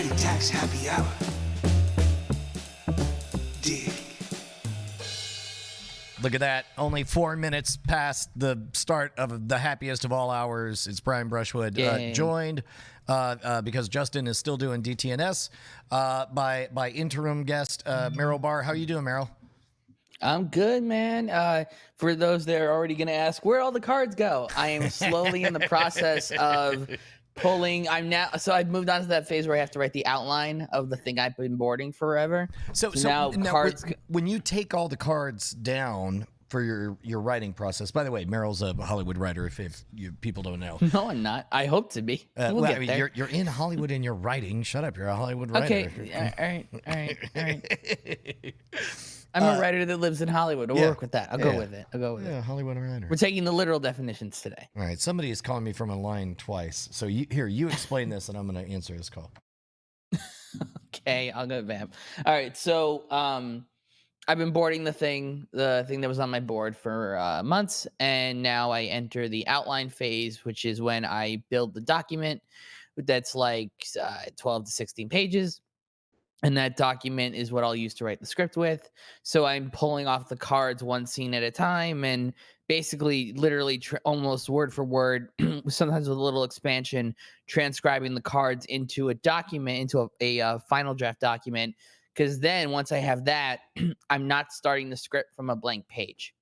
Petty Tax Happy Hour. Dig. Look at that. Only 4 minutes past the start of the happiest of all hours. It's Brian Brushwood, joined because Justin is still doing DTNS by interim guest Meryl Barr. How you doing, Meryl? I'm good, man. For those that are already going to ask where all the cards go, I am slowly in the process of pulling. I've moved on to that phase where I have to write the outline of the thing I've been boarding forever. So now cards. When you take all the cards down for your writing process. By the way, Meryl's a Hollywood writer. If you people don't know. No, I'm not. I hope to be. You're in Hollywood and you're writing. Shut up. You're a Hollywood writer. Okay. All right. I'm a writer that lives in Hollywood. I'll work with that. I'll go with it. Yeah, Hollywood writer. We're taking the literal definitions today. All right. Somebody is calling me from a line twice. So you explain this, and I'm going to answer his call. Okay, I'll go vamp. All right. So I've been boarding the thing that was on my board for months, and now I enter the outline phase, which is when I build the document that's like 12 to 16 pages. And that document is what I'll use to write the script with. So I'm pulling off the cards one scene at a time and basically literally almost word for word, sometimes with a little expansion, transcribing the cards into a document, into a final draft document. Because then once I have that, I'm not starting the script from a blank page.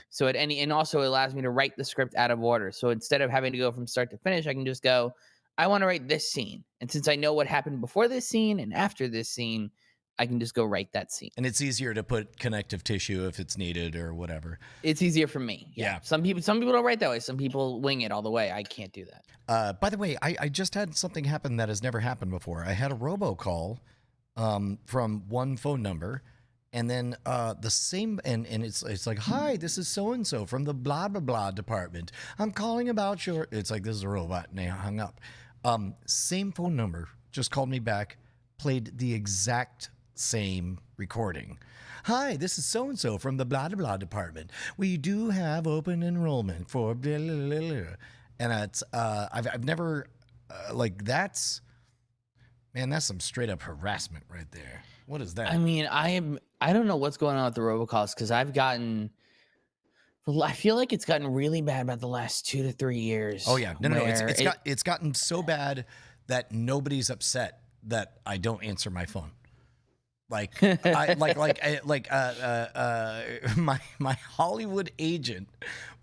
So and also it allows me to write the script out of order. So instead of having to go from start to finish, I can just go, I want to write this scene. And since I know what happened before this scene and after this scene, I can just go write that scene. And it's easier to put connective tissue if it's needed or whatever. It's easier for me. Yeah. Some people don't write that way. Some people wing it all the way. I can't do that. By the way, I just had something happen that has never happened before. I had a robocall from one phone number. And then the same, and it's like, hi, this is so-and-so from the blah, blah, blah department. I'm calling about your, it's like, this is a robot, and they hung up. Same phone number, just called me back, played the exact same recording. Hi, this is so-and-so from the blah, blah, blah department. We do have open enrollment for blah, blah, blah, blah. And it's, I've never, like, that's some straight up harassment right there. What is that? I mean, I don't know what's going on with the robocalls because I feel like it's gotten really bad about the last 2 to 3 years. Oh yeah, no, it's gotten so bad that nobody's upset that I don't answer my phone. Like, my Hollywood agent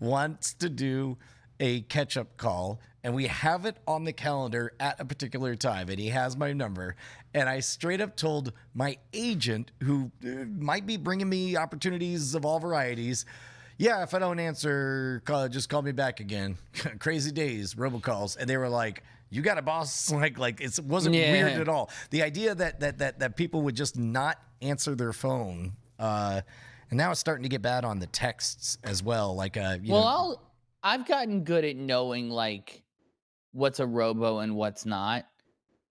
wants to do a catch-up call, and we have it on the calendar at a particular time, and he has my number, and I straight up told my agent, who might be bringing me opportunities of all varieties, yeah, if I don't answer, just call me back again. Crazy days, robocalls. And they were like, you got a boss? Like it wasn't weird at all. The idea that people would just not answer their phone, and now it's starting to get bad on the texts as well. Like, I've gotten good at knowing like what's a robo and what's not.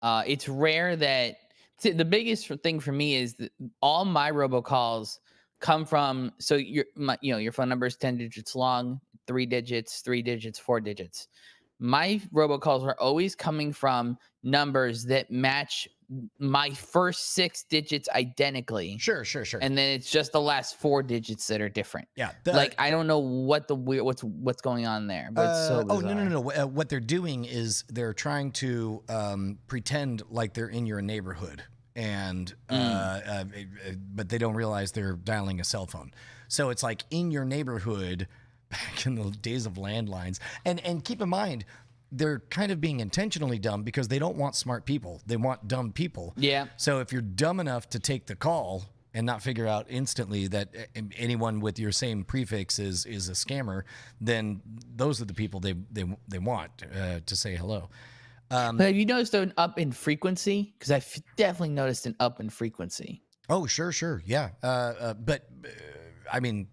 It's rare that the biggest thing for me is that all my robocalls come from, so your phone number is 10 digits long, 3 digits, 4 digits. My robocalls are always coming from numbers that match my first 6 digits identically. Sure. And then it's just the last 4 digits that are different. Yeah. I don't know what what's going on there, but it's so bizarre. No. What they're doing is they're trying to pretend like they're in your neighborhood. And but they don't realize they're dialing a cell phone. So it's like in your neighborhood back in the days of landlines. And keep in mind, they're kind of being intentionally dumb because they don't want smart people. They want dumb people. Yeah. So if you're dumb enough to take the call and not figure out instantly that anyone with your same prefix is a scammer, then those are the people they want to say hello. But have you noticed an up in frequency? Because I've definitely noticed an up in frequency. Oh, sure. Yeah. But I mean,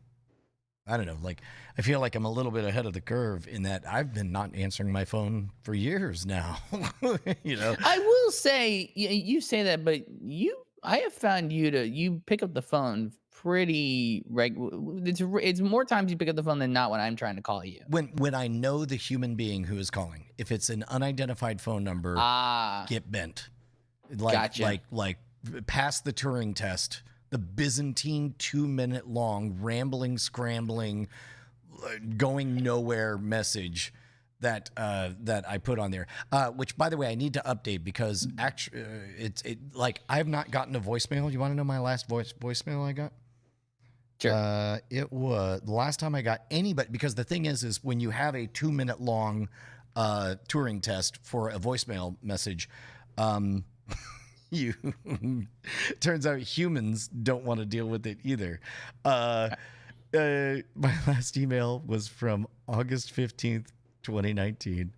I don't know. Like, I feel like I'm a little bit ahead of the curve in that I've been not answering my phone for years now. I will say, you say that, but I have found you pick up the phone pretty regular. It's more times you pick up the phone than not when I'm trying to call you. When I know the human being who is calling, if it's an unidentified phone number, get bent. Gotcha. Like pass the Turing test, the Byzantine 2-minute long rambling, scrambling, going nowhere message that that I put on there. Which, by the way, I need to update because actually, like I have not gotten a voicemail. You want to know my last voicemail I got? Sure. It was the last time I got anybody, because the thing is when you have a 2-minute long Turing test for a voicemail message, you turns out humans don't want to deal with it either. My last email was from August 15th, 2019.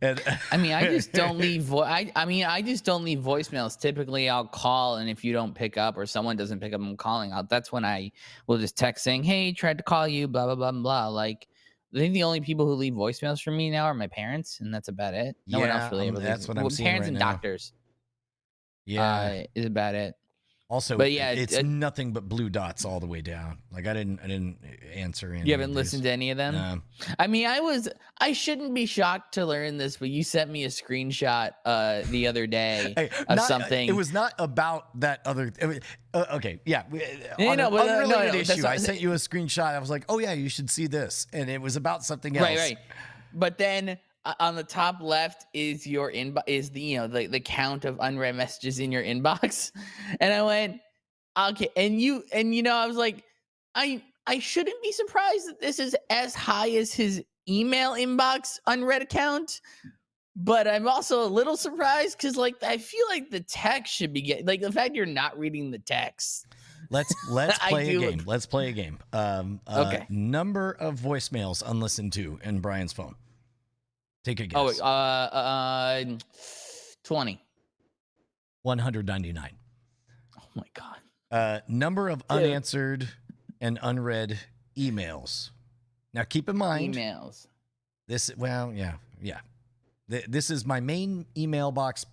And I mean, I just don't leave. I just don't leave voicemails. Typically, I'll call, and if you don't pick up or someone doesn't pick up, I'm calling. That's when I will just text saying, "Hey, tried to call you." Blah blah blah blah. Like, I think the only people who leave voicemails for me now are my parents, and that's about it. No one else yeah, really ever leaves. that's what I'm Well, seeing parents right and now. doctors Yeah. is about it. Also, But yeah, it's nothing but blue dots all the way down. Like I didn't answer any. you of haven't listened these. to any of them? No. I mean, I shouldn't be shocked to learn this, but you sent me a screenshot the other day Hey, of not, something. it was not about that other. Okay, yeah. Yeah, On no, an but, unrelated that's issue, not- I sent you a screenshot. I was like, "Oh yeah, you should see this," and it was about something else. Right. But then on the top left is your inbox, is the the count of unread messages in your inbox, and I went, okay, and I was like, I shouldn't be surprised that this is as high as his email inbox unread account. But I'm also a little surprised because, like, I feel like the text should be getting, like, the fact you're not reading the text. Let's I play a do. game. Let's play a game. Okay. Number of voicemails unlistened to in Brian's phone. Take a Oh, guess. 20. 199. Oh my god. Number of Dude. unanswered and unread emails. Now, keep in mind Emails. this. Well, yeah. This is my main email box.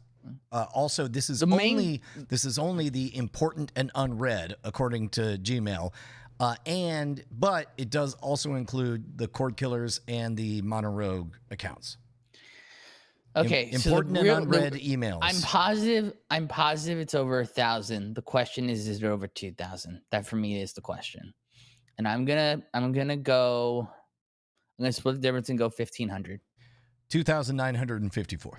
Also, this is only the important and unread according to Gmail, but it does also include the Cord Killers and the Mono Rogue accounts. Okay, Important and unread emails. I'm positive it's over 1,000. The question is it over 2,000? That for me is the question. And I'm gonna split the difference and go 1,500. 2,954.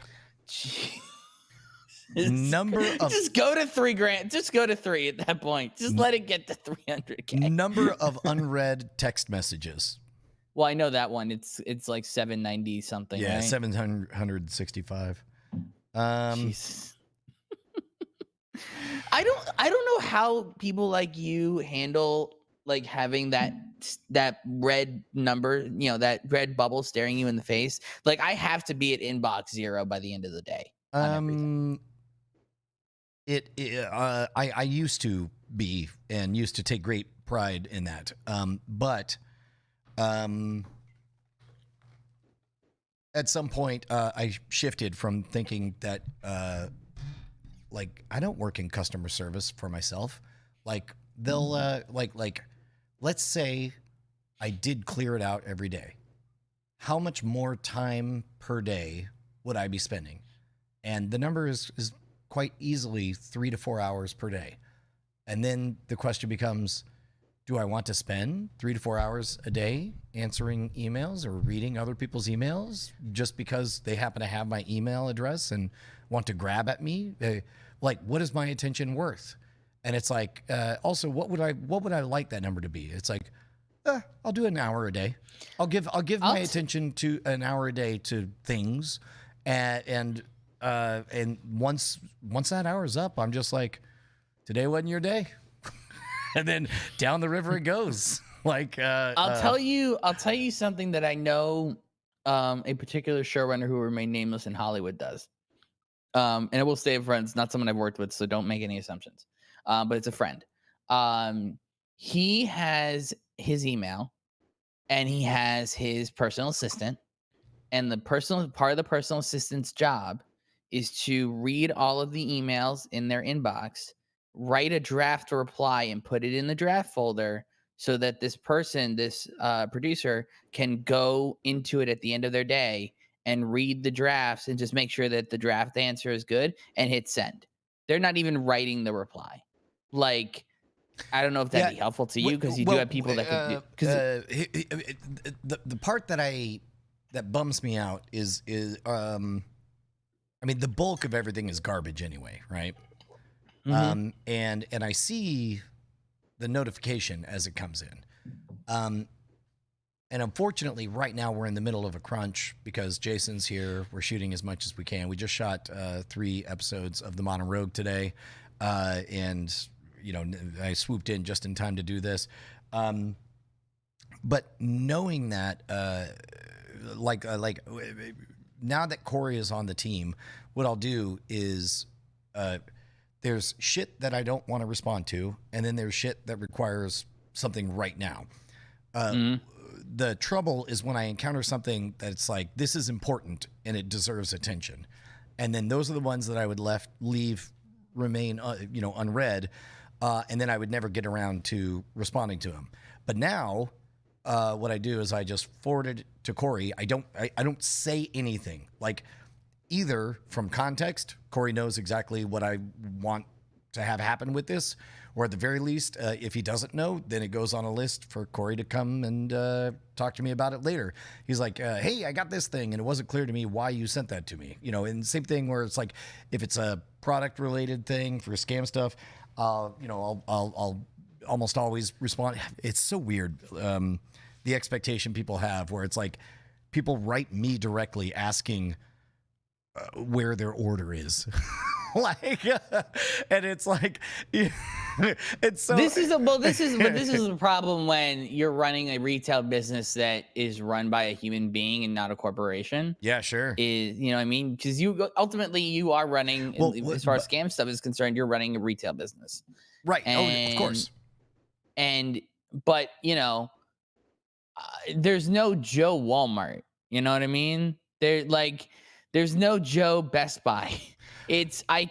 Number of just go to $3,000. Just go to 3 at that point. Just let it get to 300K. Number of unread text messages. Well, I know that one. It's like 790 something. Yeah, right? 765. Jesus. I don't know how people like you handle like having that red number, that red bubble staring you in the face. Like I have to be at inbox 0 by the end of the day. On everything. I used to be and used to take great pride in that. But at some point I shifted from thinking that like I don't work in customer service for myself. Like they'll like let's say I did clear it out every day. How much more time per day would I be spending? And the number is quite easily 3 to 4 hours per day. And then the question becomes, do I want to spend 3 to 4 hours a day answering emails or reading other people's emails just because they happen to have my email address and want to grab at me? Like, what is my attention worth? And it's like, also, what would I like that number to be? It's like, I'll do an hour a day. I'll give my attention to an hour a day to things, and once that hour is up, I'm just like, today wasn't your day, and then down the river it goes. Like, I'll tell you something that I know a particular showrunner who will remain nameless in Hollywood does. And I will stay a friend. It's not someone I've worked with, so don't make any assumptions. But it's a friend. He has his email, and he has his personal assistant, and the part of the personal assistant's job is to read all of the emails in their inbox, write a draft reply, and put it in the draft folder so that this producer, can go into it at the end of their day and read the drafts and just make sure that the draft answer is good and hit send. they're not even writing the reply. Like, I don't know if that'd be helpful to you because you do have people that could do. Because the part that bums me out is I mean, the bulk of everything is garbage anyway, right? And I see the notification as it comes in. And unfortunately, right now we're in the middle of a crunch because Jason's here. We're shooting as much as we can. We just shot 3 episodes of The Mono Rogue today, and I swooped in just in time to do this. But knowing that, like now that Corey is on the team, what I'll do is there's shit that I don't want to respond to, and then there's shit that requires something right now. The trouble is when I encounter something that's like, this is important and it deserves attention. And then those are the ones that I would remain unread. And then I would never get around to responding to them. But now what I do is I just forward it to Corey. I don't say anything. Like, either from context, Corey knows exactly what I want to have happen with this, or at the very least, if he doesn't know, then it goes on a list for Corey to come and talk to me about it later. He's like, hey, I got this thing, and it wasn't clear to me why you sent that to me. And same thing where it's like, if it's a product-related thing for scam stuff, I'll almost always respond. It's so weird, the expectation people have, where it's like people write me directly asking where their order is. And it's like, it's so. This is the problem when you're running a retail business that is run by a human being and not a corporation. Yeah, sure. Is what I mean? Because you ultimately you are running, as far as scam stuff is concerned, you're running a retail business, right? Of course. But there's no Joe Walmart. You know what I mean? There's no Joe Best Buy. I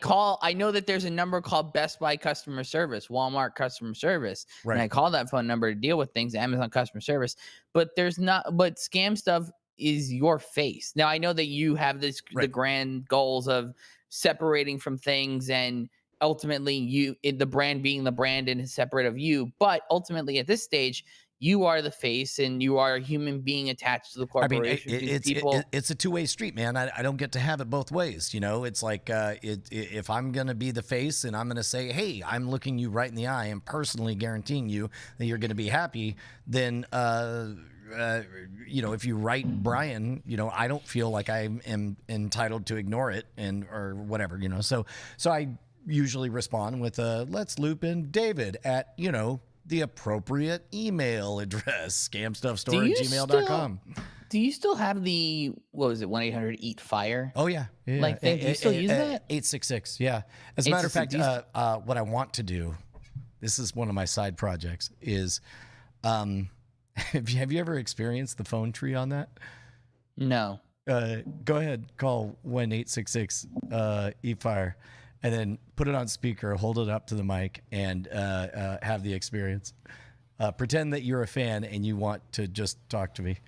know that there's a number called Best Buy customer service, Walmart customer service. Right. And I call that phone number to deal with things, Amazon customer service. But but scam stuff is your face. Now, I know that you have the grand goals of separating from things and ultimately the brand being the brand and separate of you. But ultimately at this stage, you are the face and you are a human being attached to the corporation. I mean, it's a two-way street, man. I don't get to have it both ways. It's like if I'm going to be the face and I'm going to say, hey, I'm looking you right in the eye and personally guaranteeing you that you're going to be happy, then, if you write Brian, I don't feel like I am entitled to ignore it or whatever, So I usually respond with let's loop in David at, the appropriate email address, scamstuffstore@gmail.com. Do you still have the, what was it, 1-800-EAT-FIRE? Oh, yeah. Do you still use that? 866, yeah. As a matter of fact, what I want to do, this is one of my side projects, is have you ever experienced the phone tree on that? No. Go ahead, call 1-866-EAT-FIRE. And then put it on speaker, hold it up to the mic, and have the experience. Pretend that you're a fan and you want to just talk to me.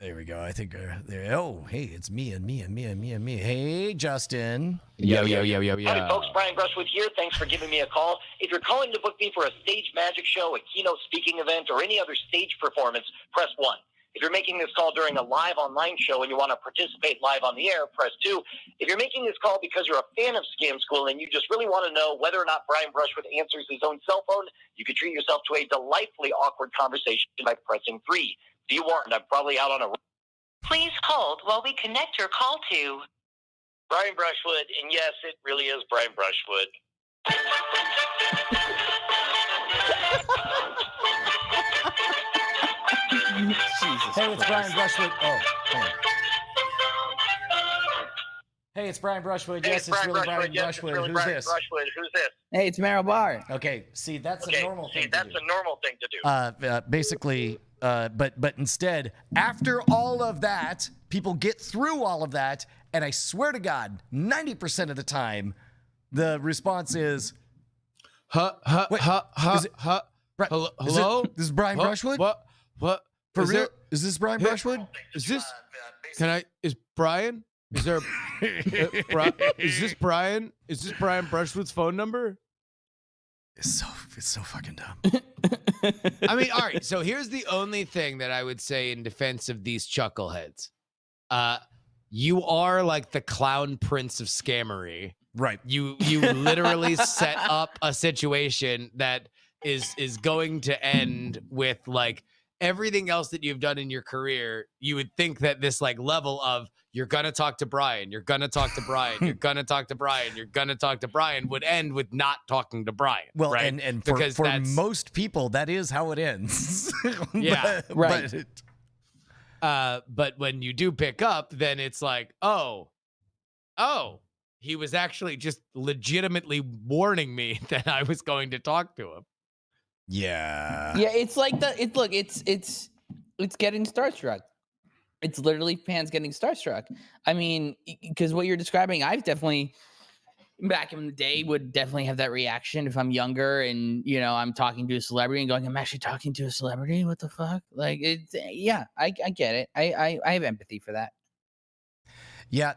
There we go. I think there. Oh, hey, it's me. Hey, Justin. Yo. Howdy, folks. Brian Brushwood here. Thanks for giving me a call. If you're calling to book me for a stage magic show, a keynote speaking event, or any other stage performance, press 1. If you're making this call during a live online show and you want to participate live on the air, press 2. If you're making this call because you're a fan of Scam School and you just really want to know whether or not Brian Brushwood answers his own cell phone, you can treat yourself to a delightfully awkward conversation by pressing 3. Be warned, I'm probably out on a... Please hold while we connect your call to... Brian Brushwood, and yes, it really is Brian Brushwood. Hey, it's Brian Brushwood. Oh, hey, it's Brian Brushwood. Yes, it's really Brian Brushwood. Who's this? Who's this? Hey, it's Meryl Barr. Okay, see, that's a normal thing to do. That's a normal thing to do. Basically, but instead, after all of that, people get through all of that, and I swear to God, 90% of the time, the response is, Hello? This is Brian Brushwood? What? For real? Is this Brian Brushwood? Is this? Is Brian? Is there? Is this Brian? Is this Brian Brushwood's phone number? It's so fucking dumb. I mean, all right. So here's the only thing that I would say in defense of these chuckleheads. You are like the clown prince of scammery. Right. You literally set up a situation that is going to end with like everything else that you've done in your career. You would think that this like level of you're gonna talk to Brian, you're gonna talk to Brian, you're gonna talk to Brian, you're gonna talk to Brian would end with not talking to Brian. Well, right? and for most people, that is how it ends. Yeah, right. But when you do pick up, then it's like, oh, he was actually just legitimately warning me that I was going to talk to him. Yeah. Yeah, it's like it's getting starstruck. It's literally fans getting starstruck. I mean, because what you're describing, I've definitely back in the day would definitely have that reaction if I'm younger and I'm talking to a celebrity and going, I'm actually talking to a celebrity. What the fuck? Like it's I get it. I have empathy for that. Yeah.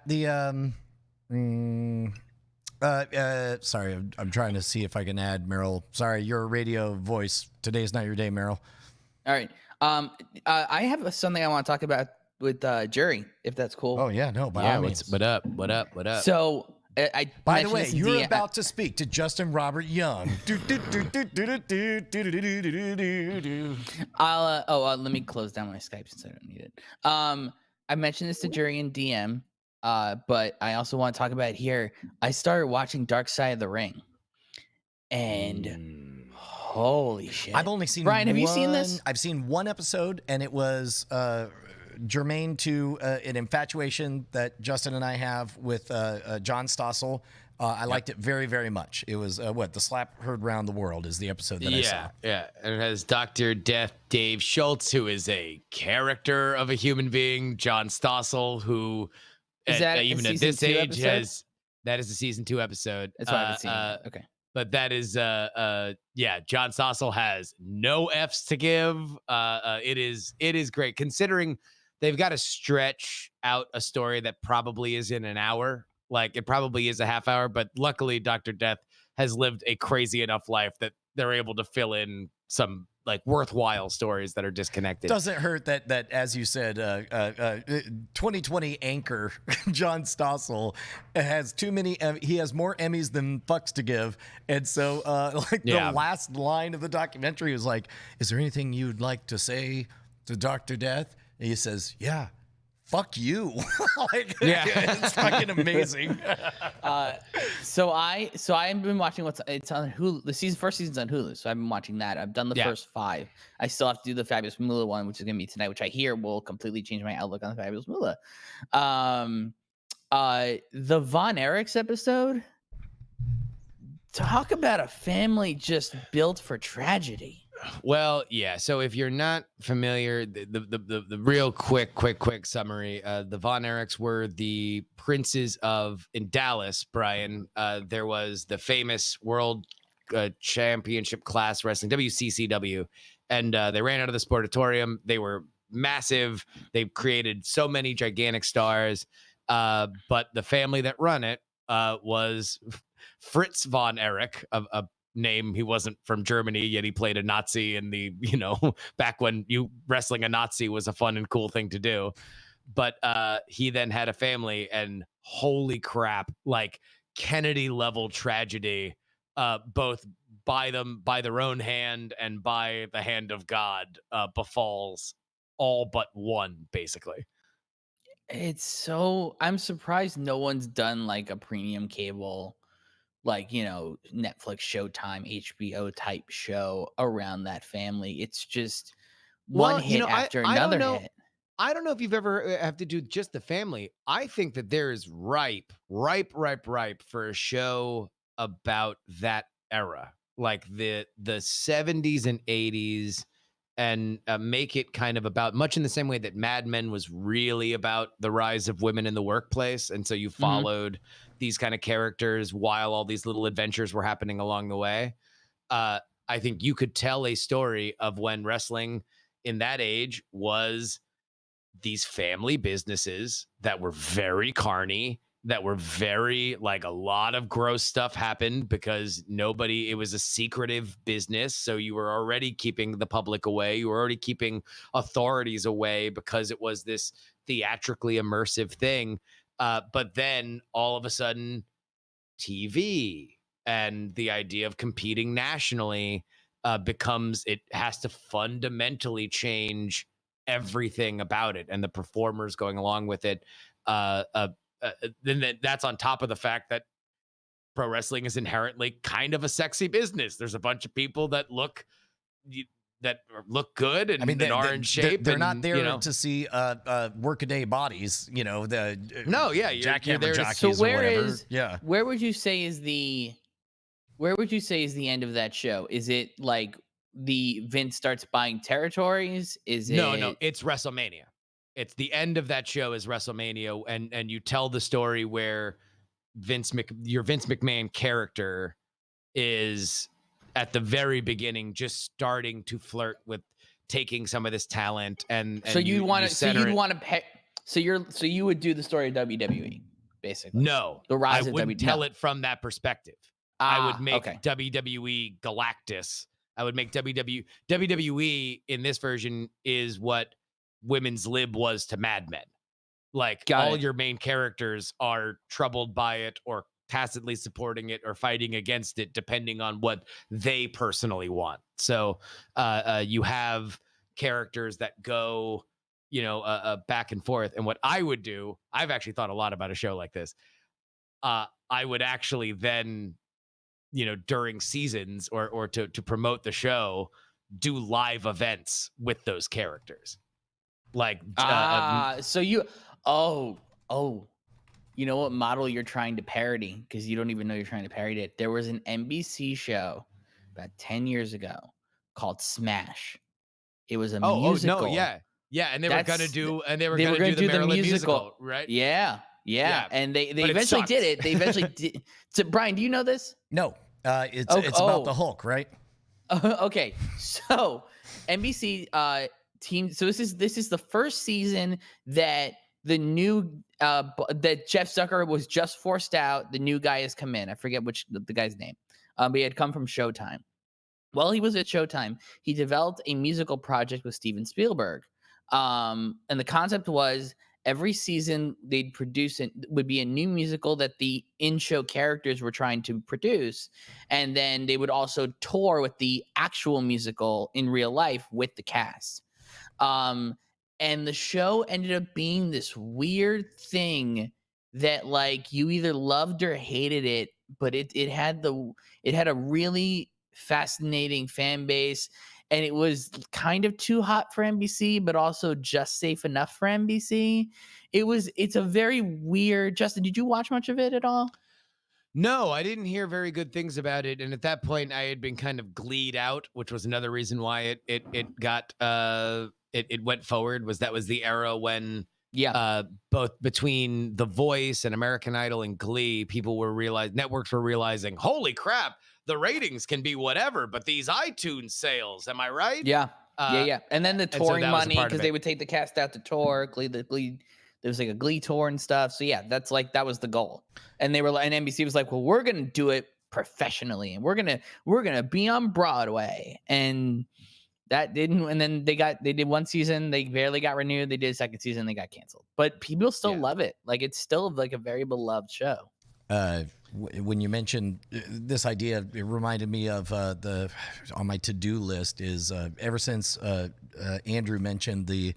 Sorry, I'm trying to see if I can add Meryl. Sorry, you're a radio voice. Today's not your day, Meryl. All right. I have something I want to talk about with Jury, if that's cool. Oh yeah, no, by all means. What up? So by the way, you're about to speak to Justin Robert Young. Let me close down my Skype since I don't need it. I mentioned this to Jury in DM, but I also want to talk about it here. I started watching Dark Side of the Ring, and holy shit! I've only seen Brian. Have you seen this? I've seen one episode, and it was germane to an infatuation that Justin and I have with John Stossel. I liked it very, very much. It was The Slap Heard Round the World is the episode that I saw. Yeah, and it has Dr. Death Dave Schultz, who is a character of a human being. John Stossel, who even at this age has that is a season 2 episode. That's why I haven't seen it. Okay. But that is John Stossel has no F's to give. It is great considering they've got to stretch out a story that probably is in an hour. Like it probably is a half hour, but luckily Dr. Death has lived a crazy enough life that they're able to fill in some like worthwhile stories that are disconnected. Doesn't hurt that as you said, 2020 anchor John Stossel has too many. He has more Emmys than fucks to give, and so the last line of the documentary was like, "Is there anything you'd like to say to Dr. Death?" And he says, "Yeah, fuck you." It's fucking amazing. So I've been watching it's on Hulu. The first season's on Hulu, so I've been watching that. I've done the first 5. I still have to do the Fabulous Moolah one, which is gonna be tonight, which I hear will completely change my outlook on the Fabulous Moolah. The Von Erichs episode. Talk about a family just built for tragedy. Well, yeah. So if you're not familiar, the real quick summary: the Von Erichs were the princes in Dallas. Brian, there was the famous World Championship class wrestling (WCCW), and they ran out of the Sportatorium. They were massive. They created so many gigantic stars, but the family that run it was Fritz von Erich, a name. He wasn't from Germany, yet he played a Nazi in the, back when wrestling a Nazi was a fun and cool thing to do. But he then had a family, and holy crap, like Kennedy level tragedy, both by their own hand and by the hand of God, befalls all but one, basically. I'm surprised no one's done like a premium cable, like, Netflix, Showtime, HBO type show around that family. It's just one hit after another hit. I don't know if you've ever have to do just the family. I think that there is ripe for a show about that era, like the 70s and 80s, and make it kind of about, much in the same way that Mad Men was really about the rise of women in the workplace. And so you followed these kind of characters while all these little adventures were happening along the way. I think you could tell a story of when wrestling in that age was these family businesses that were very carny, that were very like a lot of gross stuff happened because it was a secretive business. So you were already keeping the public away. You were already keeping authorities away because it was this theatrically immersive thing. But then all of a sudden, TV and the idea of competing nationally it has to fundamentally change everything about it, and the performers going along with it. Then that's on top of the fact that pro wrestling is inherently kind of a sexy business. There's a bunch of people that look good and, and are in shape. They're and, not there to see workaday bodies. No, yeah, jackhammer there jockeys So or whatever. where would you say is the end of that show? Is it like the Vince starts buying territories? No, it's WrestleMania. It's the end of that show is WrestleMania, and you tell the story where your Vince McMahon character is at the very beginning just starting to flirt with taking some of this talent, and so you would do the story of WWE basically. No, the rise I of wouldn't tell it from that perspective. I would make WWE Galactus. I would make WWE in this version is what Women's Lib was to Mad Men. Like your main characters are troubled by it or tacitly supporting it or fighting against it, depending on what they personally want. So you have characters that go, back and forth. And what I would do, I've actually thought a lot about a show like this. I would actually then, during seasons or to promote the show, do live events with those characters. Like, you know what model you're trying to parody, because you don't even know you're trying to parody it. There was an NBC show about 10 years ago called Smash. It was a musical. Yeah, and they were gonna do the Maryland musical, right? Yeah. And they eventually did it. They eventually did. So Brian, do you know this? No, it's about the Hulk, right? Okay, so NBC team. So this is the first season that the new that Jeff Zucker was just forced out. The new guy has come in. I forget the guy's name, but he had come from Showtime. While he was at Showtime, he developed a musical project with Steven Spielberg, and the concept was every season they'd produce it would be a new musical that the in-show characters were trying to produce, and then they would also tour with the actual musical in real life with the cast. And the show ended up being this weird thing that like you either loved or hated it, but it had a really fascinating fan base, and it was kind of too hot for NBC, but also just safe enough for NBC. It's a very weird. Justin, did you watch much of it at all? No, I didn't hear very good things about it, and at that point, I had been kind of gleed out, which was another reason why it got it went forward. That was the era when both between The Voice and American Idol and Glee, networks were realizing, holy crap, the ratings can be whatever, but these iTunes sales, am I right? Yeah. And then the touring money, because they would take the cast out to tour. Glee, there was like a Glee tour and stuff. So yeah, that was the goal. And and NBC was like, well, we're gonna do it professionally, and we're gonna be on Broadway. And that didn't. And then they did one season, they barely got renewed. They did a second season, they got canceled. But people still love it. Like it's still like a very beloved show. When you mentioned this idea, it reminded me of on my to-do list is ever since Andrew mentioned the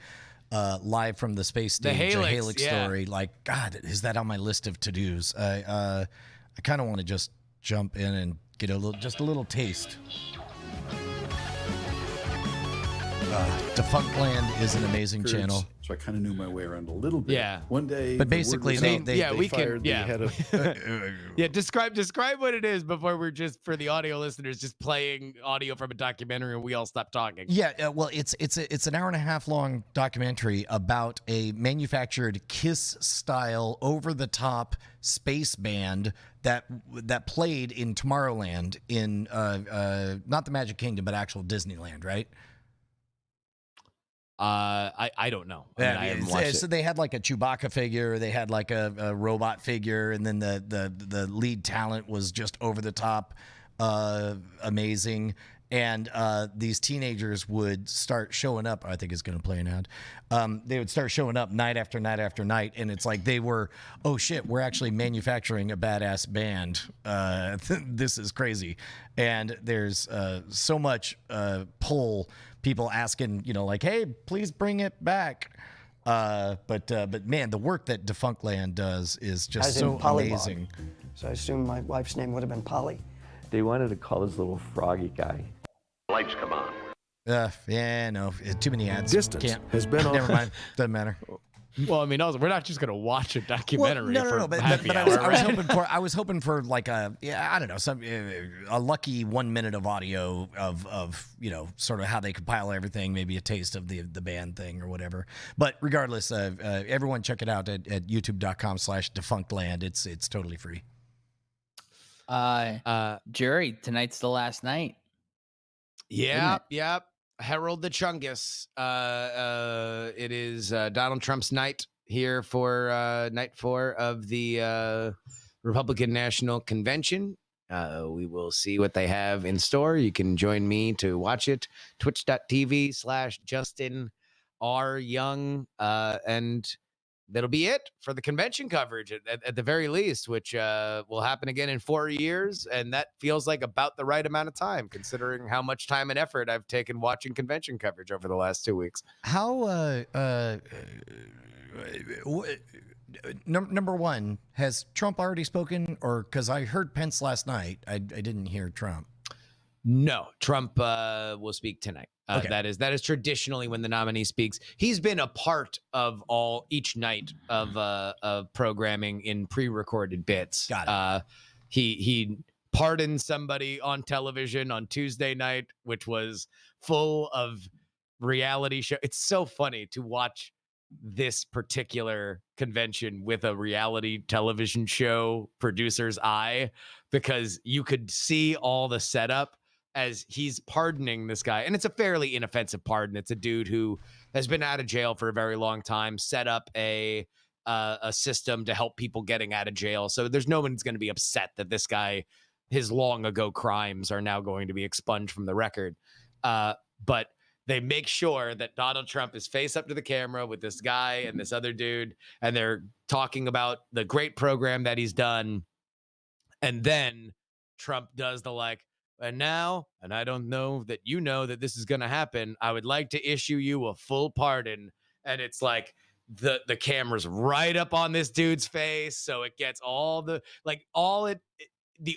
live from the space stage, the Helix story. Like, God, is that on my list of to-dos? I kind of want to just jump in and get a little taste. Defunctland is an amazing channel. So I kind of knew my way around a little bit. Yeah. One day, but basically, they fired the head of. Describe what it is before we're just, for the audio listeners, just playing audio from a documentary and we all stop talking. Yeah. Well, it's an hour and a half long documentary about a manufactured Kiss style over the top space band that played in Tomorrowland in not the Magic Kingdom but actual Disneyland, right? I don't know. I mean, I haven't watched so it. they had like a Chewbacca figure, they had like a robot figure, and then the lead talent was just over the top, amazing. And these teenagers would start showing up. I think it's going to play an ad. They would start showing up night after night after night, and it's like they were, oh shit, we're actually manufacturing a badass band. This is crazy, and there's so much pull. People asking, like, hey, please bring it back. But man, the work that Defunctland does is just so amazing. So I assume my wife's name would have been Polly. They wanted to call this little froggy guy. Lights come on. Yeah, no, too many ads. Distance has been on. Never mind, doesn't matter. Well, I mean, also, we're not just gonna watch a documentary. No, but I was hoping for like I don't know, some a lucky 1 minute of audio of sort of how they compile everything, maybe a taste of the band thing or whatever. But regardless, everyone check it out at youtube.com/defunctland. It's totally free. Jerry, tonight's the last night. Yep. Harold the Chungus. It is Donald Trump's night here for night 4 of the Republican National Convention. We will see what they have in store. You can join me to watch it. Twitch.tv/Justin R. Young. And that'll be it for the convention coverage at the very least, which will happen again in 4 years. And that feels like about the right amount of time, considering how much time and effort I've taken watching convention coverage over the last 2 weeks. How, number one, has Trump already spoken? Or because I heard Pence last night, I didn't hear Trump. No, Trump will speak tonight. Okay. That is traditionally when the nominee speaks. He's been a part of each night of programming in pre-recorded bits. Got it. He pardoned somebody on television on Tuesday night, which was full of reality show. It's so funny to watch this particular convention with a reality television show producer's eye, because you could see all the setup as he's pardoning this guy. And it's a fairly inoffensive pardon. It's a dude who has been out of jail for a very long time, set up a system to help people getting out of jail. So there's no one's going to be upset that this guy, his long ago crimes are now going to be expunged from the record. But they make sure that Donald Trump is face up to the camera with this guy and this other dude, and they're talking about the great program that he's done. And then Trump does the and now, and I don't know that you know that this is going to happen, I would like to issue you a full pardon. And it's like the camera's right up on this dude's face. So it gets the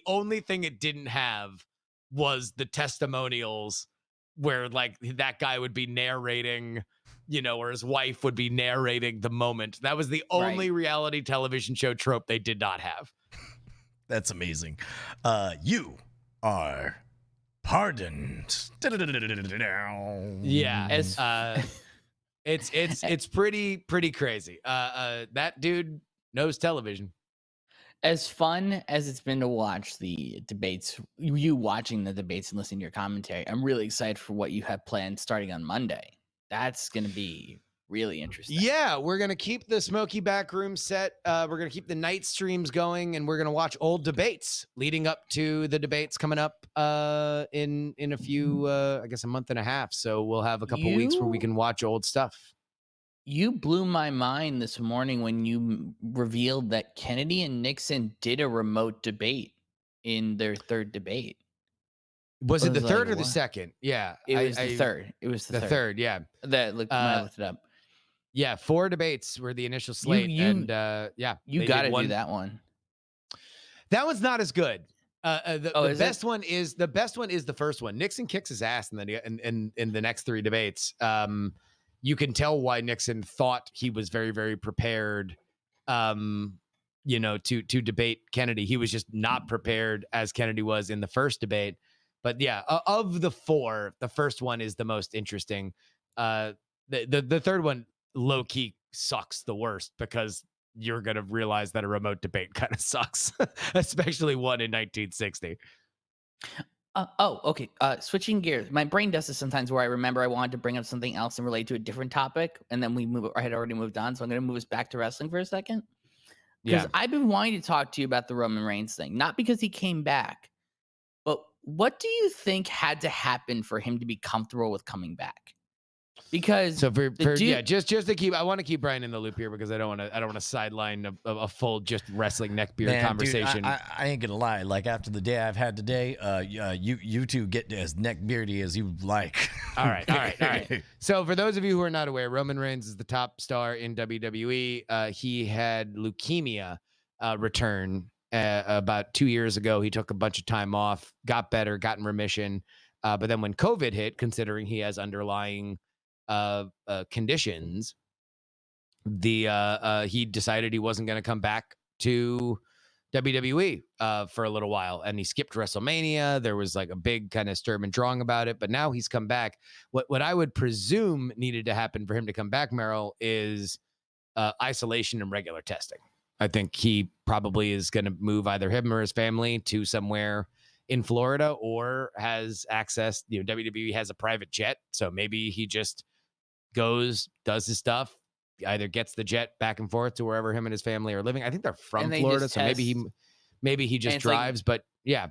only thing it didn't have was the testimonials where that guy would be narrating, or his wife would be narrating the moment. That was the only reality television show trope they did not have. That's amazing. You are pardoned. Yeah, it's pretty crazy. That dude knows television. As fun as it's been to watch the debates, you watching the debates and listening to your commentary, I'm really excited for what you have planned starting on Monday. That's going to be really interesting. Yeah, we're going to keep the Smoky Backroom set. We're going to keep the night streams going, and we're going to watch old debates leading up to the debates coming up in a few, I guess, a month and a half. So we'll have a couple weeks where we can watch old stuff. You blew my mind this morning when you revealed that Kennedy and Nixon did a remote debate in their third debate. Was it the third or the second? Yeah. It was the third. It was the third, yeah. I looked it up. Yeah, 4 debates were the initial slate. You got to do that one. That one's not as good. The best one is the first one. Nixon kicks his ass in the next 3 debates. You can tell why Nixon thought he was very, very prepared, to debate Kennedy. He was just not prepared as Kennedy was in the first debate. But yeah, of the 4, the first one is the most interesting. The third one low key sucks the worst, because you're going to realize that a remote debate kind of sucks, especially one in 1960. Okay. Switching gears. My brain does this sometimes where I remember I wanted to bring up something else and relate to a different topic, and then I had already moved on. So I'm going to move us back to wrestling for a second. Because Yeah. I've been wanting to talk to you about the Roman Reigns thing, not because he came back, but what do you think had to happen for him to be comfortable with coming back? Because So dude, just to keep, I want to keep Brian in the loop here because I don't want to sideline a full just wrestling neckbeard conversation. Dude, I ain't gonna lie. Like after the day I've had today, you two get as neckbeardy as you like. All right. So for those of you who are not aware, Roman Reigns is the top star in WWE. He had leukemia return about 2 years ago. He took a bunch of time off, got better, got in remission. But then when COVID hit, considering he has underlying conditions, he decided he wasn't going to come back to WWE for a little while, and he skipped WrestleMania. There was like a big kind of sturm and drang about it, but now he's come back. What I would presume needed to happen for him to come back, Merrill, is isolation and regular testing. I think he probably is going to move either him or his family to somewhere in Florida, or has access. WWE has a private jet, so maybe he just goes, does his stuff, either gets the jet back and forth to wherever him and his family are living. I think they're from Florida, so maybe he just drives. But yeah,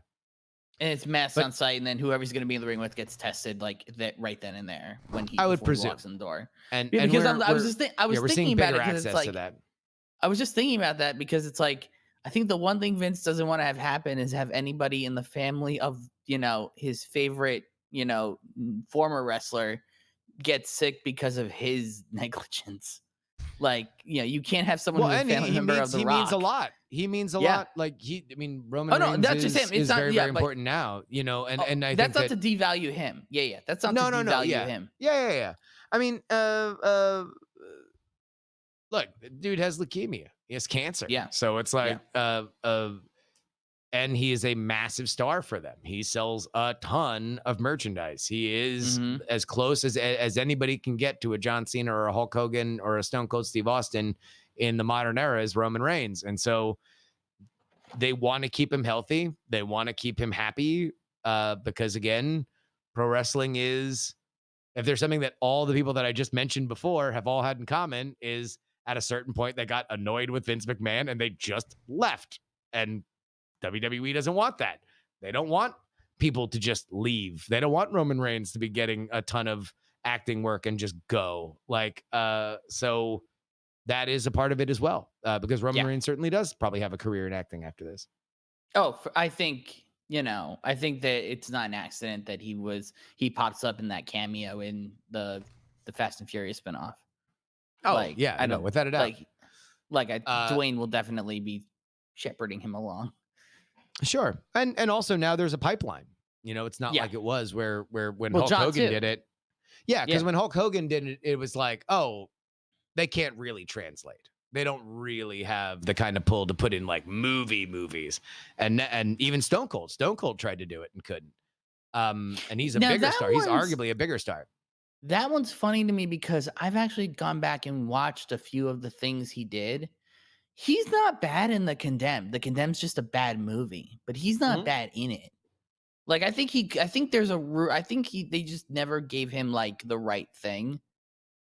and it's masked on site, and then whoever's going to be in the ring with gets tested like that right then and there when he walks in the door. And because I was thinking about it because it's like that. I was just thinking about that because it's like I think the one thing Vince doesn't want to have happen is have anybody in the family of his favorite former wrestler get sick because of his negligence. Like, you can't have someone who's a family member of The Rock. He means a lot. He means a lot. Like Roman Reigns is very important now, and I that's think not to devalue him. Yeah. That's not to devalue him. Yeah. I mean, look, dude has leukemia. He has cancer. Yeah. So it's like, and he is a massive star for them. He sells a ton of merchandise. He is as close as anybody can get to a John Cena or a Hulk Hogan or a Stone Cold Steve Austin in the modern era is Roman Reigns. And so they want to keep him healthy. They want to keep him happy because, again, pro wrestling is, if there's something that all the people that I just mentioned before have all had in common, is at a certain point they got annoyed with Vince McMahon and they just left. And WWE doesn't want that. They don't want people to just leave. They don't want Roman Reigns to be getting a ton of acting work and just go. So that is a part of it as well, because Roman Reigns certainly does probably have a career in acting after this. Oh, I think that it's not an accident that he pops up in that cameo in the Fast and Furious spinoff. Oh, I know, without a doubt. Dwayne will definitely be shepherding him along. Sure. And also now there's a pipeline. It's not like it was where when Hulk Hogan did it. Yeah, because when Hulk Hogan did it, it was like, oh, they can't really translate. They don't really have the kind of pull to put in like movies. And even Stone Cold tried to do it and couldn't. And he's a bigger star. He's arguably a bigger star. That one's funny to me because I've actually gone back and watched a few of the things he did. He's not bad in The Condemned. The Condemned's just a bad movie, but he's not bad in it. Like they just never gave him like the right thing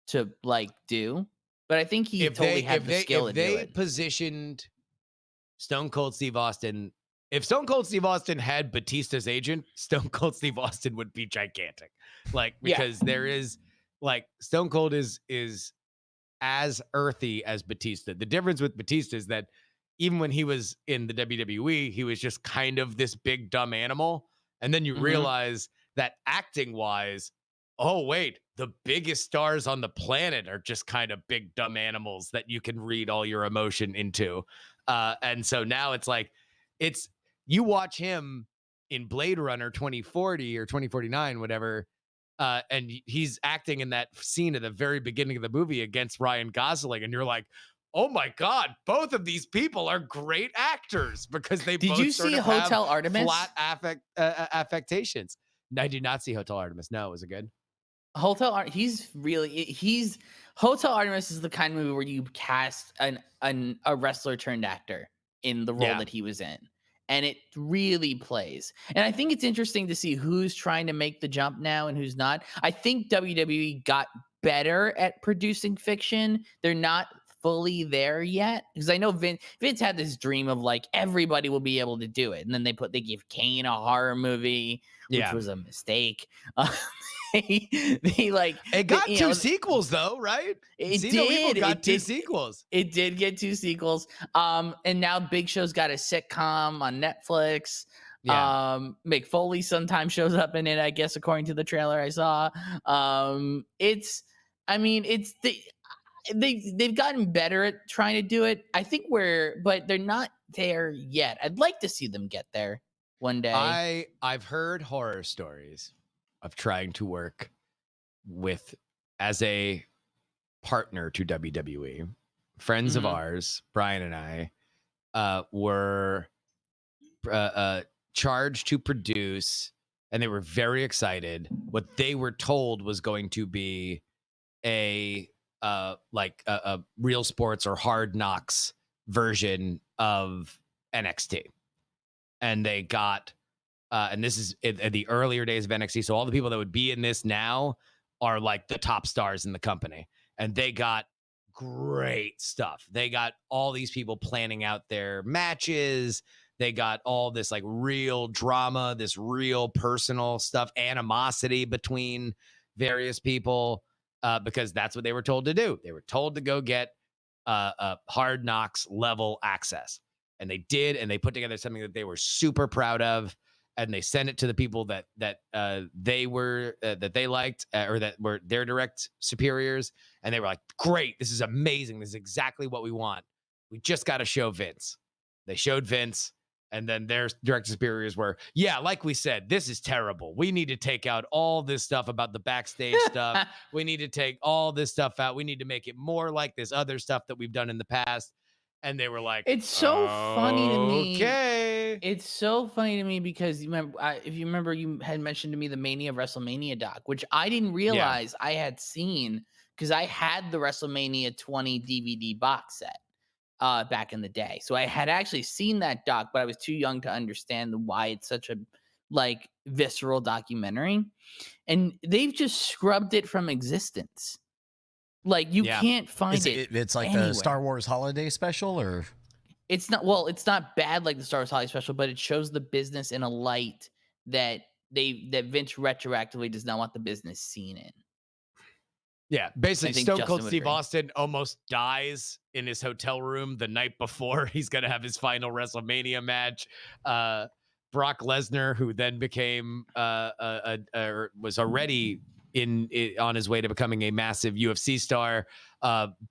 to like do. But I think he totally had the skill to do it. If they positioned Stone Cold Steve Austin, if Stone Cold Steve Austin had Batista's agent, Stone Cold Steve Austin would be gigantic. Because there is Stone Cold is as earthy as Batista. The difference with Batista is that even when he was in the WWE, he was just kind of this big dumb animal. And then you realize that acting wise, oh wait, the biggest stars on the planet are just kind of big dumb animals that you can read all your emotion into. And so now it's like, you watch him in Blade Runner 2040 or 2049, whatever, and he's acting in that scene at the very beginning of the movie against Ryan Gosling, and you're like, oh my God, both of these people are great actors because they both see Hotel Artemis? Flat affectations. I did not see Hotel Artemis. No, was it good? Hotel Artemis is the kind of movie where you cast a wrestler turned actor in the role that he was in. and it really plays. And I think it's interesting to see who's trying to make the jump now and who's not. I think WWE got better at producing fiction. They're not fully there yet, because I know Vince had this dream of like everybody will be able to do it, and then they gave Kane a horror movie, which was a mistake. They like it got two sequels though, right? It Cena did. Got two sequels. It did get two sequels. And now Big Show's got a sitcom on Netflix. Yeah. Mick Foley sometimes shows up in it, I guess, according to the trailer I saw. They've gotten better at trying to do it. I think but they're not there yet. I'd like to see them get there one day. I've heard horror stories of trying to work with as a partner to WWE. Friends of ours, Brian and I, were charged to produce, and they were very excited. What they were told was going to be a Real Sports or Hard Knocks version of NXT. And they got, and this is in the earlier days of NXT. So all the people that would be in this now are like the top stars in the company. And they got great stuff. They got all these people planning out their matches. They got all this like real drama, this real personal stuff, animosity between various people. Because that's what they were told to do. They were told to go get Hard Knocks level access. And they did, and they put together something that they were super proud of, and they sent it to the people that they liked, or that were their direct superiors, and they were like, great, this is amazing. This is exactly what we want. We just got to show Vince. They showed Vince. And then their direct superiors were, yeah, like we said, this is terrible. We need to take out all this stuff about the backstage stuff. We need to take all this stuff out. We need to make it more like this other stuff that we've done in the past. And they were like, it's so funny to me. Okay. It's so funny to me because if you remember, you had mentioned to me the Mania of WrestleMania doc, which I didn't realize I had seen, because I had the WrestleMania 20 DVD box set. Back in the day. So I had actually seen that doc, but I was too young to understand why it's such a like visceral documentary. And they've just scrubbed it from existence. Like you can't find it. It's like anywhere. the Star Wars holiday special, or it's not bad like the Star Wars holiday special, but it shows the business in a light that Vince retroactively does not want the business seen in. Yeah, basically Stone Cold Steve Austin almost dies in his hotel room the night before he's going to have his final WrestleMania match. Brock Lesnar, who then became was already on his way to becoming a massive UFC star,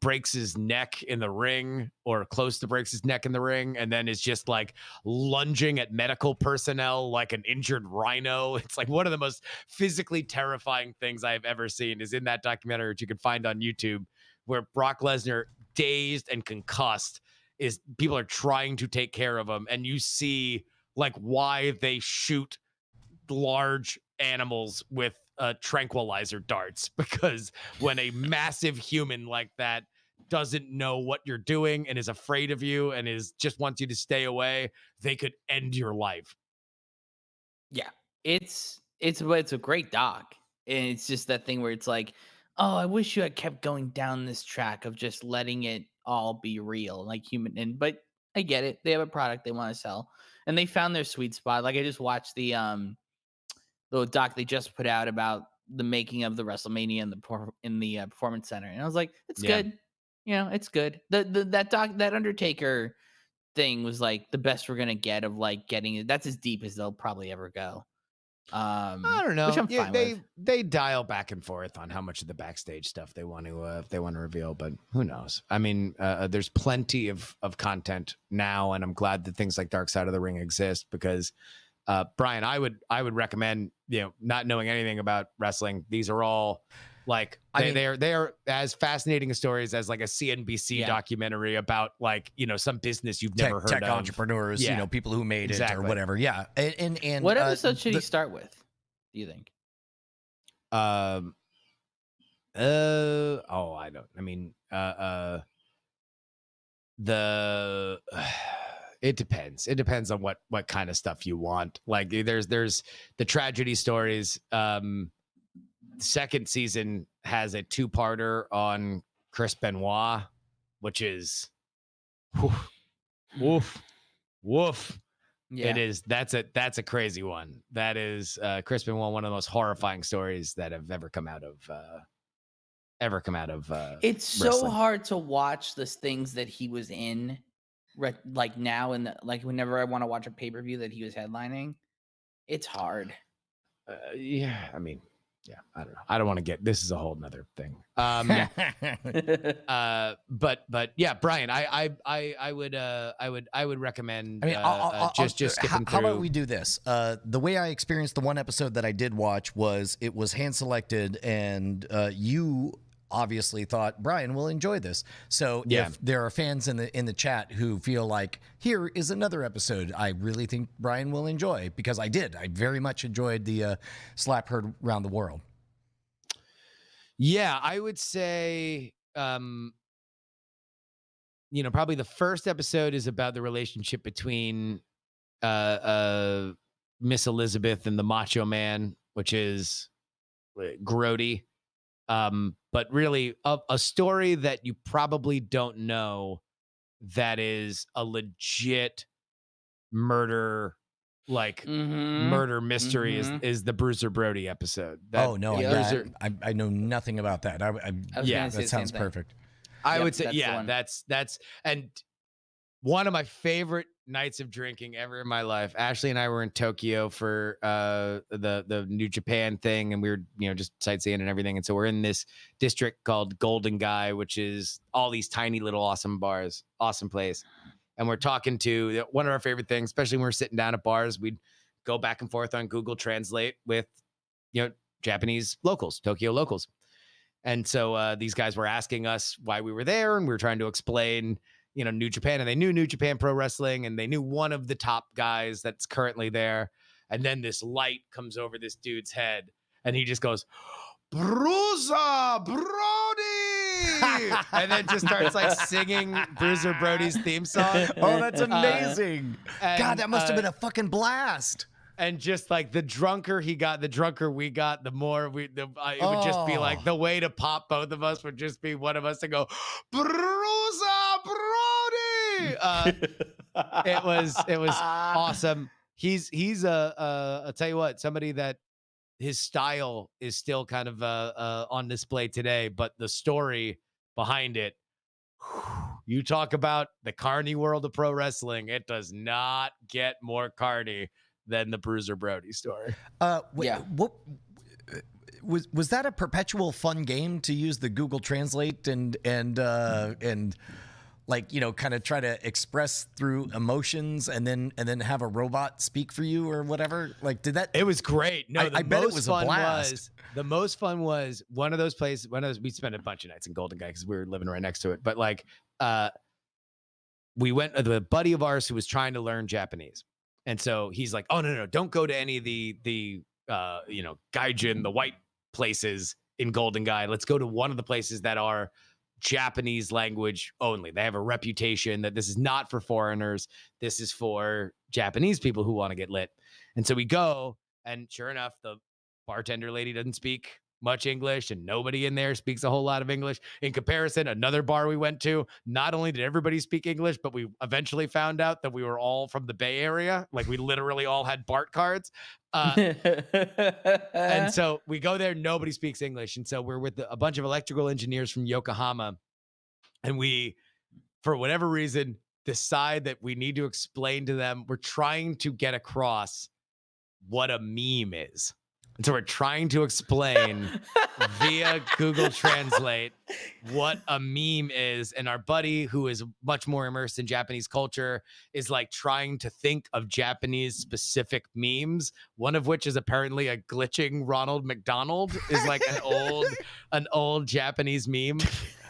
breaks his neck in the ring, or close to breaks his neck in the ring, and then is just like lunging at medical personnel like an injured rhino. It's like one of the most physically terrifying things I have ever seen is in that documentary, which you can find on YouTube, where Brock Lesnar, dazed and concussed, is people are trying to take care of him, and you see like why they shoot large animals with tranquilizer darts, because when a massive human like that doesn't know what you're doing and is afraid of you and just wants you to stay away, they could end your life. Yeah, it's a great doc, and it's just that thing where it's like, oh, I wish you had kept going down this track of just letting it all be real, like human. But I get it; they have a product they want to sell, and they found their sweet spot. Like I just watched the doc they just put out about the making of the WrestleMania in the Performance Center, and I was like, it's good. You know, it's good. That Undertaker thing was like the best we're gonna get of like getting it. That's as deep as they'll probably ever go. I don't know. Which I'm fine with. They dial back and forth on how much of the backstage stuff they want to reveal, but who knows? I mean, there's plenty of content now, and I'm glad that things like Dark Side of the Ring exist, because Brian, I would recommend, not knowing anything about wrestling, these are all like they are as fascinating stories as like a CNBC documentary about like some business you've never heard tech of, entrepreneurs, people who made it or whatever. Yeah, and what episode should he start with, do you think? I don't. I mean, It depends. It depends on what kind of stuff you want. Like there's the tragedy stories. Second season has a 2-parter on Chris Benoit, which is woof. Yeah. It is. That's a crazy one. That is Chris Benoit, one of the most horrifying stories that have ever come out of It's so wrestling. hard to watch the things that he was in, like now, and like whenever I want to watch a pay-per-view that he was headlining, it's hard. Yeah, I mean, yeah, I don't know. I don't want to get. This is a whole nother thing. But yeah, Brian, I would recommend. I mean, just skipping through. How about we do this? The way I experienced the one episode that I did watch was it was hand selected, and you obviously thought Brian will enjoy this. So if there are fans in the chat who feel like here is another episode I really think Brian will enjoy, because I very much enjoyed the slap heard around the world. Yeah, I would say probably the first episode is about the relationship between Miss Elizabeth and the Macho Man, which is grody. But really a story that you probably don't know that is a legit murder, like murder mystery is the Bruiser Brody episode. I know nothing about that. That sounds perfect. I would say, that's and one of my favorite nights of drinking ever in my life. Ashley and I were in Tokyo for the New Japan thing, and we were just sightseeing and everything. And so we're in this district called Golden Guy, which is all these tiny little awesome bars, awesome place. And we're talking to one of our favorite things, especially when we're sitting down at bars, we'd go back and forth on Google Translate with Japanese locals, Tokyo locals. And so these guys were asking us why we were there, and we were trying to explain New Japan, and they knew New Japan Pro Wrestling, and they knew one of the top guys that's currently there. And then this light comes over this dude's head, and he just goes, Bruiser Brody! And then just starts like singing Bruiser Brody's theme song. Oh, that's amazing. God, that must have been a fucking blast. And just like the drunker he got, the drunker we got, the more it would just be like the way to pop both of us would just be one of us to go, Bruiser Brody. It was awesome. He's I'll tell you what, somebody that his style is still kind of on display today, but the story behind it, you talk about the carny world of pro wrestling, it does not get more carny than the Bruiser Brody story. What was that a perpetual fun game to use the Google Translate and like kind of try to express through emotions and then have a robot speak for you or whatever? Like, did that? It was great. No, I bet it was a blast. The most fun was one of those places. We spent a bunch of nights in Golden Guy because we were living right next to it. But like, we went with a buddy of ours who was trying to learn Japanese. And so he's like, oh, no, don't go to any of the gaijin, the white places in Golden Guy. Let's go to one of the places that are Japanese language only. They have a reputation that this is not for foreigners. This is for Japanese people who want to get lit. And so we go, and sure enough, the bartender lady doesn't speak much English, and nobody in there speaks a whole lot of English. In comparison, another bar we went to, not only did everybody speak English, but we eventually found out that we were all from the Bay Area. Like, we literally all had BART cards. And so we go there, nobody speaks English. And so we're with a bunch of electrical engineers from Yokohama, and we, for whatever reason, decide that we need to explain to them, we're trying to get across what a meme is. And so we're trying to explain via Google Translate what a meme is. And our buddy, who is much more immersed in Japanese culture, is like trying to think of Japanese specific memes, one of which is apparently a glitching Ronald McDonald, is like an old Japanese meme.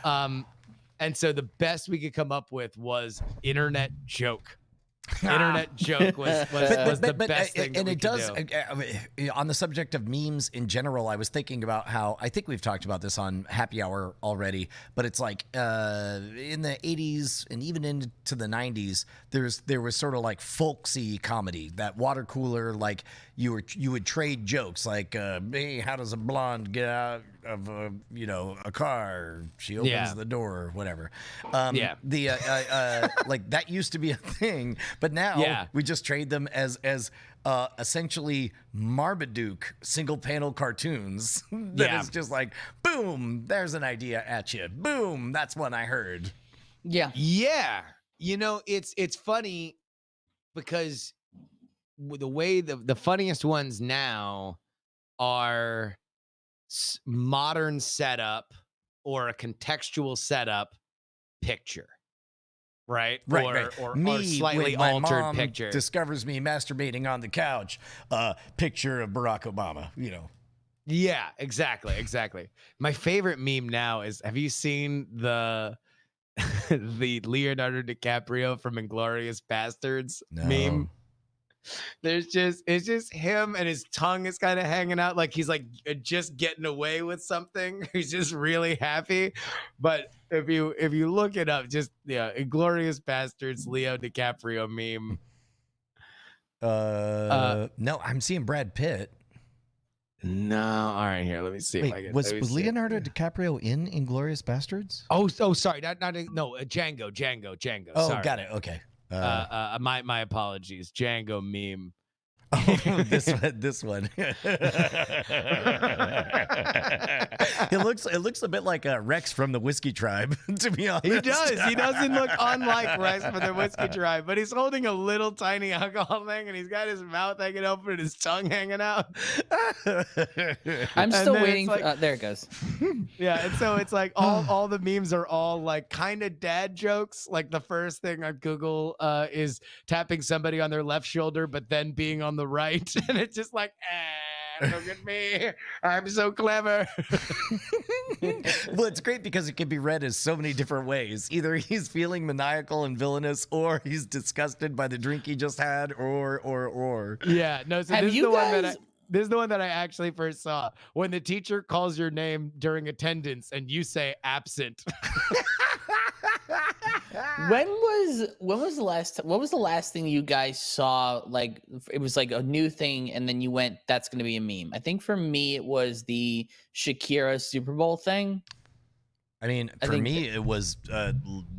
And so the best we could come up with was internet joke. internet joke was the best thing. And that we it does. do. On the subject of memes in general, I was thinking about how I think we've talked about this on Happy Hour already, but it's like in the 80s and even into the 90s, there was sort of like folksy comedy, that water cooler, like you would trade jokes like, hey, how does a blonde get out of a car? She opens the door or whatever. Like that used to be a thing, but now we just trade them as essentially Marmaduke single panel cartoons that is just like, boom, there's an idea at you. Boom, that's one I heard. Yeah. It's funny because the way the funniest ones now are modern setup or a contextual setup picture. Right. Or slightly my altered mom picture. Discovers me masturbating on the couch. Picture of Barack Obama. Yeah, exactly. My favorite meme now is: have you seen the Leonardo DiCaprio from Inglourious Bastards meme? It's just him and his tongue is kind of hanging out, like he's like just getting away with something. He's just really happy. But if you look it up, just Inglourious Bastards Leo DiCaprio meme. No, I'm seeing Brad Pitt. No, all right, here. Let me see. Wait, was Leonardo DiCaprio in Inglourious Bastards? Oh, sorry, not Django. Oh, sorry. got it. Okay. My apologies. Django meme. Oh, this one. It looks a bit like Rex from the Whiskey Tribe, to be honest. He does. He doesn't look unlike Rex from the Whiskey Tribe, but he's holding a little tiny alcohol thing, and he's got his mouth hanging open and his tongue hanging out. I'm still waiting. There it goes. Yeah, and so it's like all the memes are all like kind of dad jokes. Like the first thing on Google is tapping somebody on their left shoulder, but then being on the right, and it's just like, look at me, I'm so clever. Well, it's great because it can be read as so many different ways. Either he's feeling maniacal and villainous, or he's disgusted by the drink he just had, or. Yeah, no. So this is the one that I actually first saw, when the teacher calls your name during attendance and you say absent. When was the last thing you guys saw? Like, it was like a new thing, and then you went, "That's going to be a meme." I think for me, it was the Shakira Super Bowl thing. I mean, for me, it was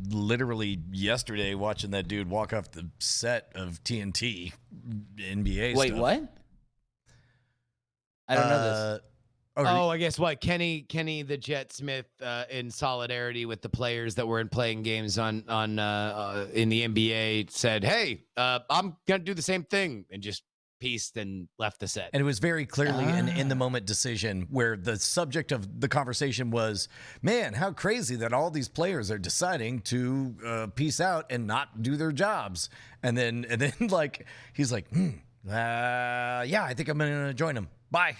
literally yesterday watching that dude walk off the set of TNT NBA. Wait, stuff. what? I don't know this. I guess what Kenny the Jet Smith in solidarity with the players that weren't playing games on in the NBA said, "Hey, I'm gonna do the same thing," and just peaced and left the set. And it was very clearly an in the moment decision where the subject of the conversation was, "Man, how crazy that all these players are deciding to peace out and not do their jobs." And then like he's like, "Yeah, I think I'm gonna join them. Bye."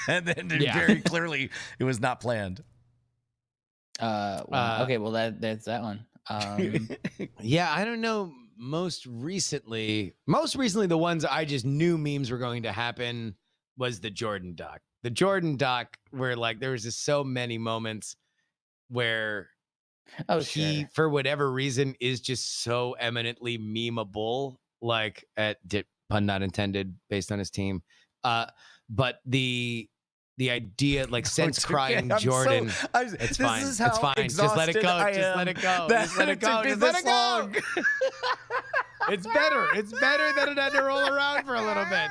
And then very clearly it was not planned. Okay, well that's that one. Yeah, I don't know. Most recently, the ones I just knew memes were going to happen was the Jordan doc. The Jordan doc, where like there was just so many moments where he, for whatever reason, is just so eminently memeable. Like pun not intended, based on his team. But the idea, like, since crying Jordan, it's fine. It's fine. Just let it go. Just let it go. Just let it go. Just let it go. It's better. It's better than it had to roll around for a little bit.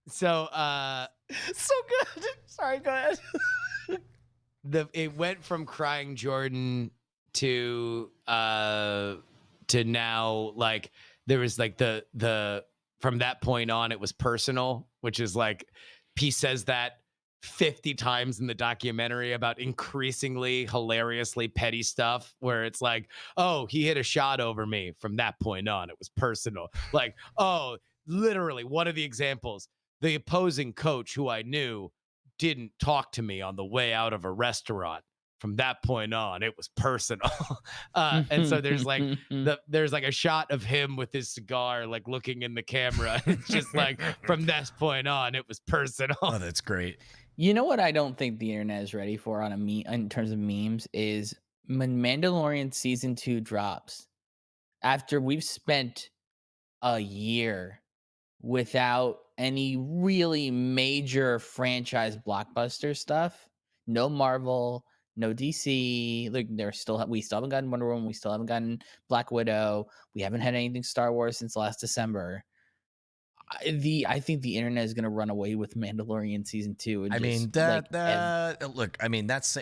So good. Sorry, go ahead. It went from crying Jordan to now, like, there was like the from that point on, it was personal, which is like, he says that 50 times in the documentary about increasingly hilariously petty stuff, where it's like, oh, he hit a shot over me. From that point on, it was personal. Like, oh, literally, one of the examples, the opposing coach who I knew didn't talk to me on the way out of a restaurant from that point on, it was personal. And so there's like a shot of him with his cigar, like looking in the camera. It's just like from this point on, it was personal. Oh, that's great. You know what I don't think the internet is ready for on a in terms of memes is when Mandalorian season 2 drops. After we've spent a year without any really major franchise blockbuster stuff, no Marvel, no DC. Like we still haven't gotten Wonder Woman, we still haven't gotten Black Widow, we haven't had anything Star Wars since last December. I think the internet is going to run away with Mandalorian season 2. And I mean, look, I mean, that's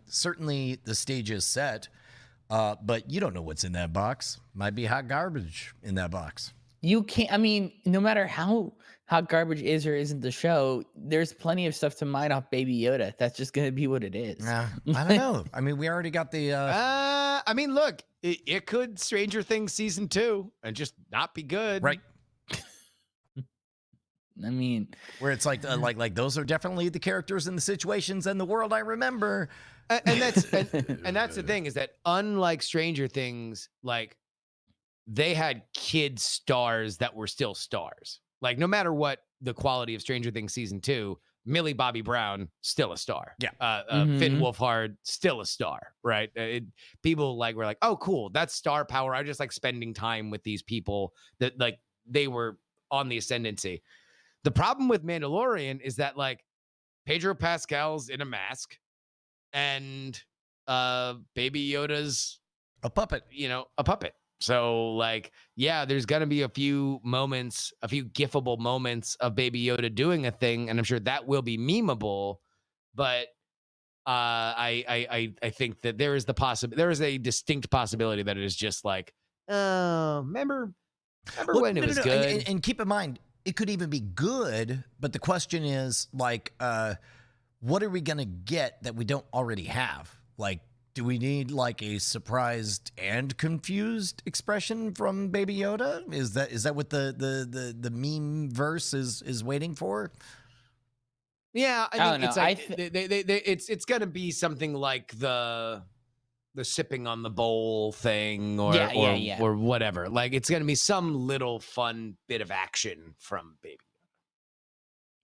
certainly the stage is set, but you don't know what's in that box. Might be hot garbage in that box. You can't. I mean, no matter how garbage is or isn't the show, there's plenty of stuff to mine off Baby Yoda. That's just going to be what it is. I don't know. I mean, we already got the. I mean, look, it could Stranger Things season 2 and just not be good, right? I mean, where it's like those are definitely the characters and the situations and the world I remember. And that's the thing is that unlike Stranger Things, like they had kid stars that were still stars. Like no matter what the quality of Stranger Things season 2, Millie Bobby Brown still a star. Yeah. Finn Wolfhard still a star, right? People were like, oh, cool, that's star power. I just like spending time with these people that like they were on the ascendancy. The problem with Mandalorian is that like Pedro Pascal's in a mask and Baby Yoda's a puppet, a puppet. So like, yeah, there's going to be a few gifable moments of Baby Yoda doing a thing. And I'm sure that will be memeable, but I think that there is a distinct possibility that it is just like, remember when it was good. And keep in mind, it could even be good, but the question is like, what are we going to get that we don't already have? Like, do we need like a surprised and confused expression from Baby Yoda? Is that what the meme verse is waiting for? Yeah, I think it's like it's going to be something like the sipping on the bowl thing or whatever. Like it's going to be some little fun bit of action from Baby Yoda.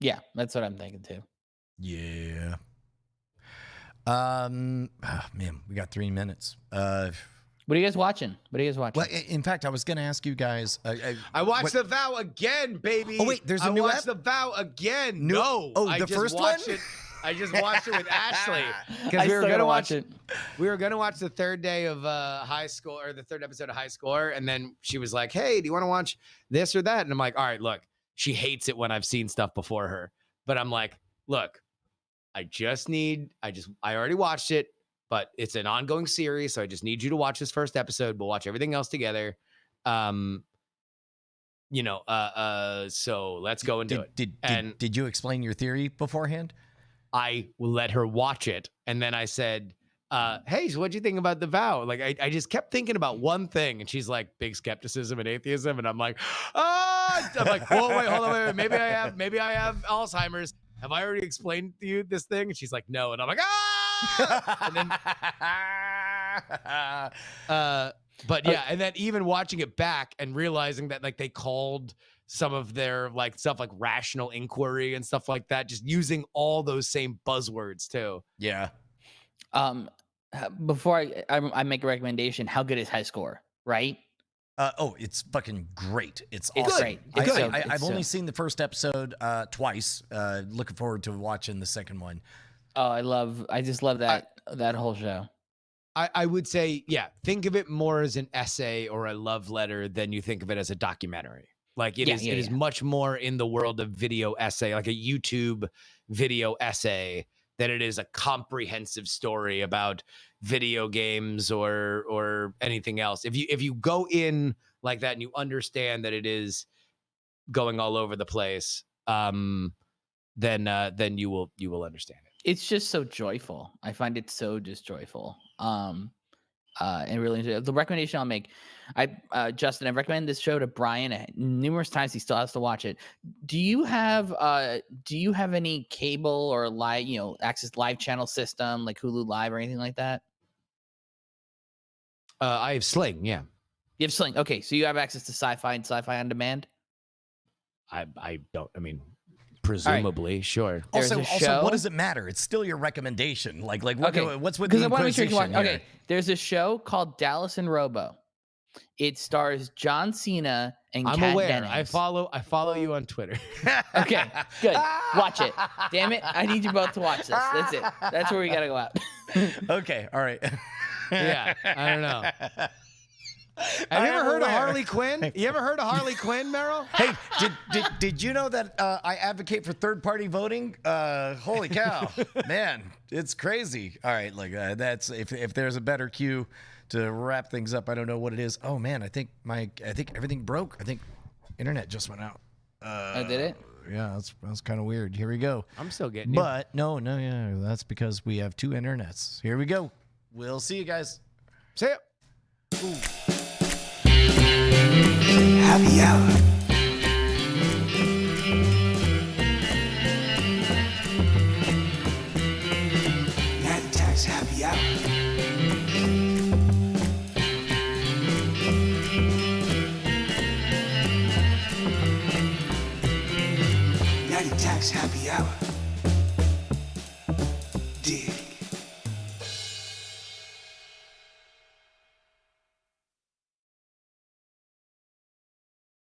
Yeah, that's what I'm thinking too. Yeah. Man, we got 3 minutes. What are you guys watching? Well, in fact, I was going to ask you guys. I watched The Vow again, baby. Oh wait, there's a new. I watched The Vow again. The first one. I just watched it with Ashley because we were going to watch it. We were going to watch the third day of High Score, or the third episode of High Score, and then she was like, "Hey, do you want to watch this or that?" And I'm like, "All right, look." She hates it when I've seen stuff before her, but I'm like, "Look, I already watched it, but it's an ongoing series, so I just need you to watch this first episode. We'll watch everything else together." So let's go and do it. Did you explain your theory beforehand? I let her watch it, and then I said, hey, so what'd you think about The Vow? Like, I just kept thinking about one thing, and she's like, big skepticism and atheism, and I'm like, I'm like, whoa, wait, hold on, wait, maybe I have Alzheimer's. Have I already explained to you this thing? And she's like, no, and I'm like, and then, but yeah, and then even watching it back and realizing that like they called some of their like stuff like rational inquiry and stuff like that, just using all those same buzzwords too. Yeah. Before I make a recommendation, how good is High Score? Right? It's fucking great. It's awesome. Great. I've only seen the first episode twice. Looking forward to watching the second one. Oh, I just love that whole show. I would say, yeah, think of it more as an essay or a love letter than you think of it as a documentary. Like it is much more in the world of video essay, like a YouTube video essay, than it is a comprehensive story about video games or anything else. If you go in like that and you understand that it is going all over the place, then you will understand it. It's just so joyful. I find it so just joyful. and really enjoy it. The recommendation I'll make, Justin, I've recommended this show to Brian numerous times. He still has to watch it. Do you have any cable or live, access live channel system like Hulu Live or anything like that? I have Sling. Yeah. You have Sling. Okay, so you have access to Sci-Fi and Sci-Fi on Demand. I don't. I mean, presumably, right. Sure. Also, what does it matter? It's still your recommendation. Like what's with the Inquisition? Okay, there's a show called Dallas and Robo. It stars John Cena and Kat Dennings. I follow you on Twitter. Okay, good. Watch it. Damn it! I need you both to watch this. That's it. That's where we gotta go out. Okay. All right. Yeah. I don't know. Have you ever heard of Harley Quinn? You ever heard of Harley Quinn, Merrill? Hey, did you know that I advocate for third-party voting? Holy cow, man, it's crazy. All right, that's if there's a better cue to wrap things up, I don't know what it is. Oh man, I think everything broke. I think internet just went out. Did it? Yeah, that's kind of weird. Here we go. I'm still getting But no, yeah, that's because we have two internets. Here we go. We'll see you guys. See ya. Ooh. Happy hour. Night Attacks Happy Hour. Night Attacks Happy Hour.